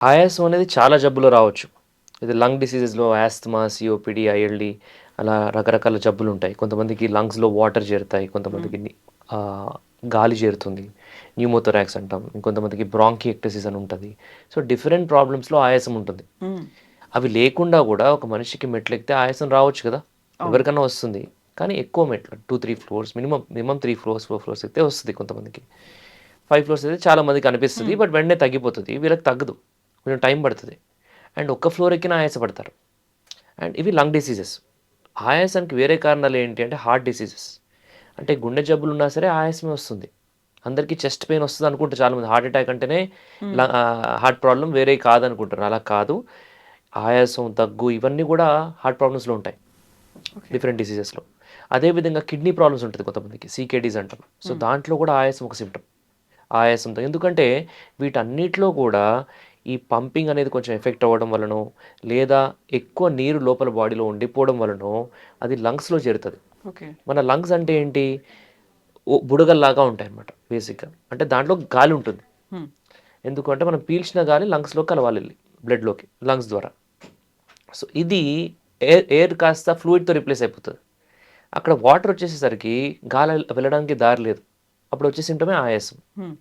ఆయాసం అనేది చాలా జబ్బులో రావచ్చు. ఇది లంగ్ డిసీజెస్‌లో ఆస్తమా, సీఓపీడీ, ఐఎల్‌డీ అలా రకరకాల జబ్బులుంటాయి. కొంతమందికి లంగ్స్‌లో వాటర్ చేరుతాయి. హ్మ్. కొంతమందికి గాలి చేరుతుంది. న్యూమోథొరాక్స్ అంటాం. ఇంకొంతమందికి బ్రాంకిఎక్టసిస్ అని ఉంటది. సో, డిఫరెంట్ ప్రాబ్లమ్స్‌లో ఆయాసం ఉంటుంది. హ్మ్. అవి లేకుండా గూడా ఒక మనిషికి మెట్లెక్కితే ఆయాసం రావచ్చు కదా! అవును. ఎవరికన్నా వస్తుంది. కానీ ఎక్కువ మెట్లు 2, 3 ఫ్లోర్స్ మినిమమ్ 3 ఫ్లోర్స్, 4 ఫ్లోర్స్ ఎక్కితే వస్తది కొంతమందికి. 5 ఫ్లోర్స్ అయితే చాలా మందికి అనిపిస్తది. హ్మ్. బట్ వెంటనే తగ్గిపోతది. వీళ్ళకి తగ్గదు. కొంచెం టైం పడతది. అండ్ ఒక్క ఫ్లోర్ ఎక్కినా ఆయాసపడతారు. అండ్ ఇవి లంగ్ డిసీజెస్. ఆయాసానికి వేరే కారణాలు ఏంటి అంటే హార్ట్ డిసీజెస్. అంటే గుండె జబ్బులున్నా సరే ఆయాసమే వస్తుంది. అందరికీ చెస్ట్ పెయిన్ వస్తది అనుకుంటారు చాలామంది. హార్ట్ అటాక్ అంటేనే హ్మ్. హార్ట్ ప్రాబ్లమ్ వేరేయి కాదనుకుంటారు. అలా కాదు. ఆయాసం, దగ్గు ఇవన్నీ గూడా హార్ట్ ప్రాబ్లమ్స్‌లో ఉంటాయి. ఓకే. డిఫరెంట్ డిసీజెస్‌లో. అదే విధంగా కిడ్నీ ప్రాబ్లమ్స్ ఉంటది కొంతమందికి. సీకేడీస్ అంటాం. సో, హ్మ్. దాంట్లో కూడా ఆయాసం ఒక సింప్టమ్. ఆయాసంతో ఎందుకంటే వీటన్నిటిలో కూడా ఈ పంపింగ్ అనేది కొంచెం ఎఫెక్ట్ అవ్వడం వలనో, లేదా ఎక్కువ నీరు లోపల బాడీలో ఉండిపోవడం వలనో అది లంగ్స్‌లో చేరుతది. ఓకే. మన లంగ్స్ అంటే ఏంటి? బుడగల్లాగా ఉంటాయన్నమాట బేసిక్‌గా. అంటే దాంట్లో గాలి ఉంటుంది. హ్మ్. ఎందుకంటే మనం పీల్చిన గాలి లంగ్స్‌లోకి కలవాలెళ్లి బ్లడ్‌లోకి లంగ్స్ ద్వారా. సో, ఇది ఎయిర్ ఎయిర్ కాస్త ఫ్లూయిడ్‌తో రిప్లేస్ అయిపోతది. అక్కడ వాటర్ వచ్చేసేసరికి గాలి వెళ్ళడానికి దారి లేదు. అప్పుడు వచ్చే సింప్టమే ఆయాసం. హ్మ్.